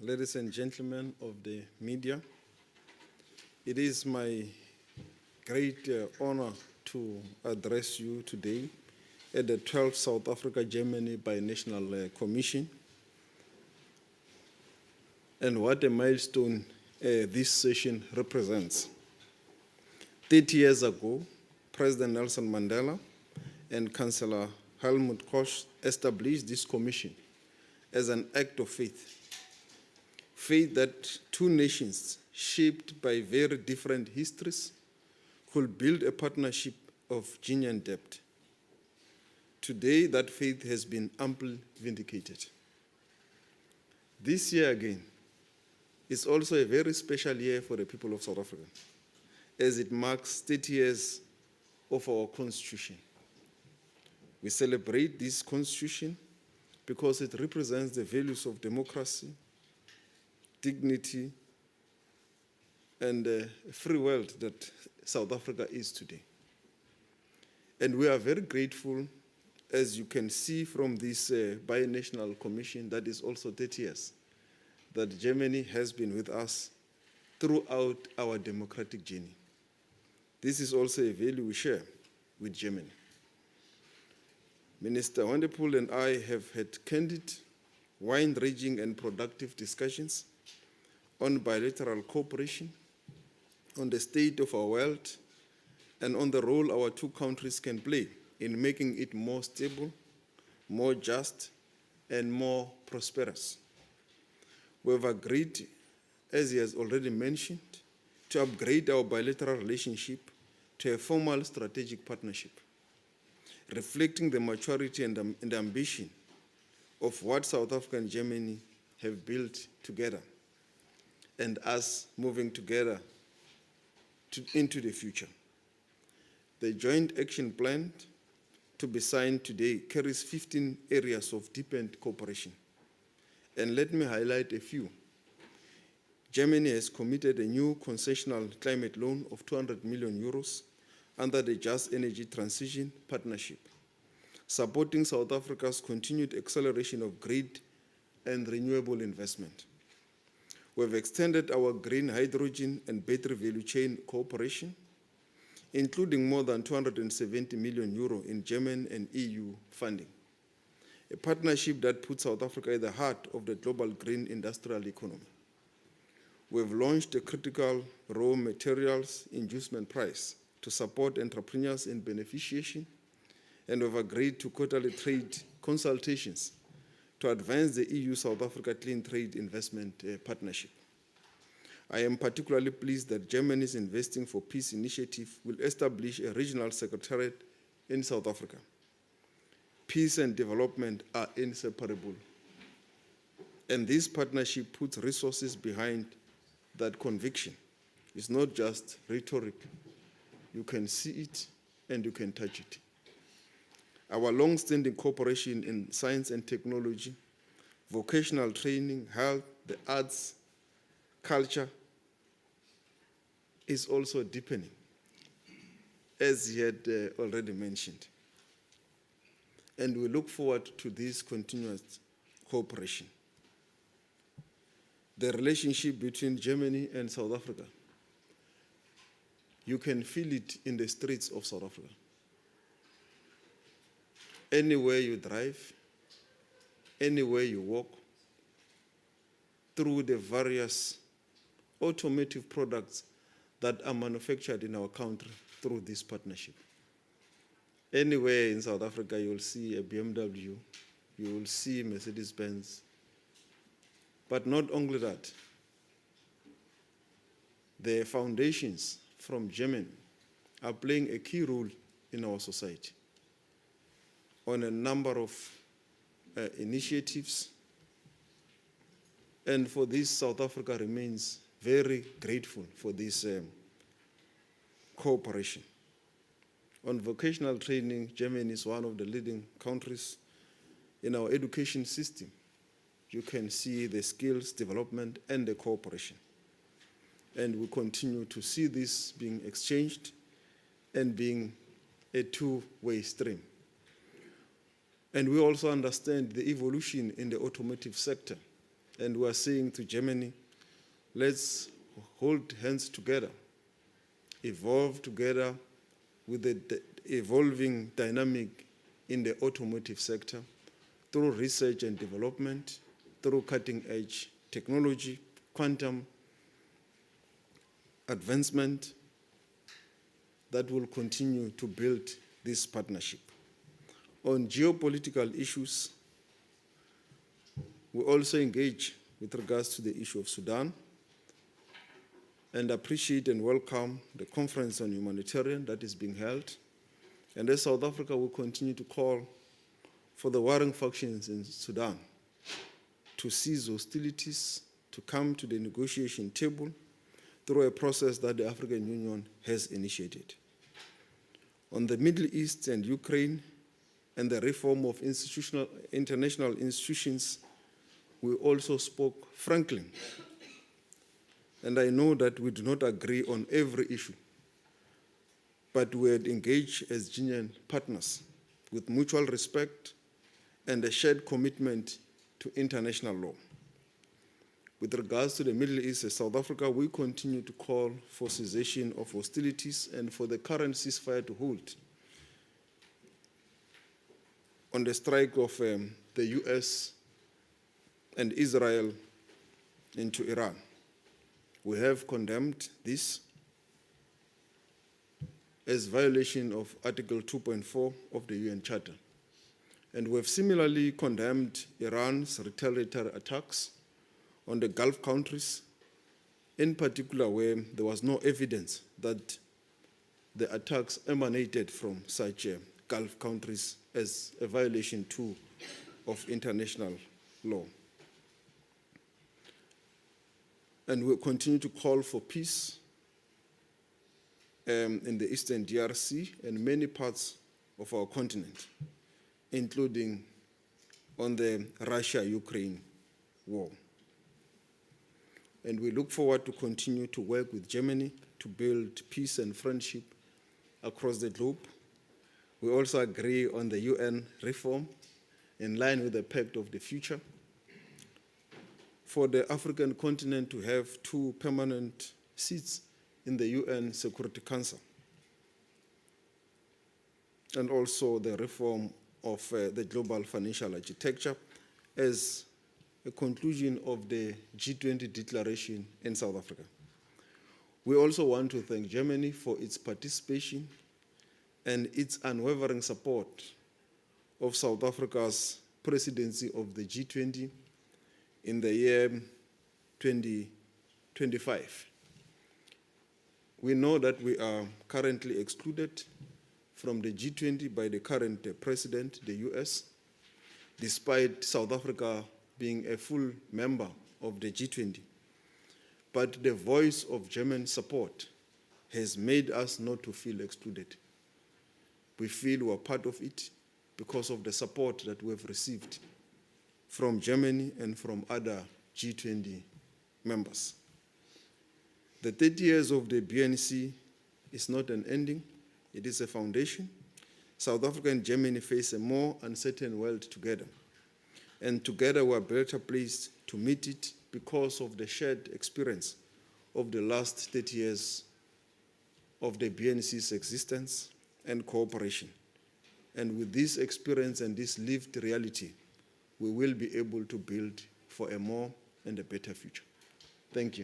ladies and gentlemen of the media. It is my great honor to address you today at the 12th South Africa-Germany Binational Commission. And what a milestone this session represents. 30 years ago, President Nelson Mandela and Chancellor Helmut Kohl established this commission as an act of faith. Faith that two nations, shaped by very different histories, could build a partnership of genuine depth. Today, that faith has been amply vindicated. This year again is also a very special year for the people of South Africa, as it marks 30 years of our Constitution. We celebrate this Constitution because it represents the values of democracy, dignity, and a free world that South Africa is today. And we are very grateful, as you can see from this binational commission that is also 30 years, that Germany has been with us throughout our democratic journey. This is also a value we share with Germany. Minister van der Poel and I have had candid, wide-ranging and productive discussions on bilateral cooperation, on the state of our world, and on the role our two countries can play in making it more stable, more just, and more prosperous. We have agreed, as he has already mentioned, to upgrade our bilateral relationship to a formal strategic partnership, reflecting the maturity and ambition of what South Africa and Germany have built together, and us moving together into the future. The joint action plan to be signed today carries 15 areas of deepened cooperation. And let me highlight a few. Germany has committed a new concessional climate loan of 200 million euros under the Just Energy Transition Partnership, supporting South Africa's continued acceleration of grid and renewable investment. We have extended our green hydrogen and battery value chain cooperation, including more than 270 million euro in German and EU funding, a partnership that puts South Africa at the heart of the global green industrial economy. We have launched a critical raw materials inducement price to support entrepreneurs in beneficiation, and we have agreed to quarterly trade consultations to advance the EU-South Africa Clean Trade Investment Partnership. I am particularly pleased that Germany's Investing for Peace initiative will establish a regional secretariat in South Africa. Peace and development are inseparable, and this partnership puts resources behind that conviction. It's not just rhetoric. You can see it and you can touch it. Our long-standing cooperation in science and technology, vocational training, health, the arts, culture is also deepening, as he had already mentioned. And we look forward to this continuous cooperation. The relationship between Germany and South Africa, you can feel it in the streets of South Africa. Anywhere you drive, anywhere you walk, through the various automotive products that are manufactured in our country through this partnership. Anywhere in South Africa, you will see a BMW, you will see Mercedes-Benz. But not only that, the foundations from Germany are playing a key role in our society on a number of initiatives. And for this, South Africa remains very grateful for this cooperation. On vocational training, Germany is one of the leading countries in our education system. You can see the skills development and the cooperation. And we continue to see this being exchanged and being a two-way stream. And we also understand the evolution in the automotive sector And we are saying to Germany, let's hold hands together, evolve together with the evolving dynamic in the automotive sector through research and development, through cutting-edge technology, quantum advancement that will continue to build this partnership. On geopolitical issues, we also engage with regards to the issue of Sudan and appreciate and welcome the conference on humanitarian that is being held. And as South Africa will continue to call for the warring factions in Sudan to cease hostilities, to come to the negotiation table through a process that the African Union has initiated. On the Middle East and Ukraine and the reform of international institutions, we also spoke frankly. And I know that we do not agree on every issue, but we had engaged as genuine partners with mutual respect and a shared commitment to international law. With regards to the Middle East and South Africa, we continue to call for cessation of hostilities and for the current ceasefire to hold on the strike of the US and Israel into Iran. We have condemned this as violation of Article 2.4 of the UN Charter. And we have similarly condemned Iran's retaliatory attacks on the Gulf countries, in particular where there was no evidence that the attacks emanated from such Gulf countries as a violation too of international law. And we'll continue to call for peace in the Eastern DRC and many parts of our continent, including on the Russia-Ukraine war. And we look forward to continue to work with Germany to build peace and friendship across the globe. We also agree on the UN reform in line with the Pact of the Future, for the African continent to have 2 permanent seats in the UN Security Council, and also the reform of the global financial architecture as a conclusion of the G20 declaration in South Africa. We also want to thank Germany for its participation and its unwavering support of South Africa's presidency of the G20 in the year 2025. We know that we are currently excluded from the G20 by the current president, the US, despite South Africa being a full member of the G20. But the voice of German support has made us not to feel excluded. We feel we're part of it because of the support that we have received from Germany and from other G20 members. The 30 years of the BNC is not an ending, it is a foundation. South Africa and Germany face a more uncertain world together. And together we are better placed to meet it because of the shared experience of the last 30 years of the BNC's existence and cooperation. And with this experience and this lived reality, we will be able to build for a more and a better future. Thank you.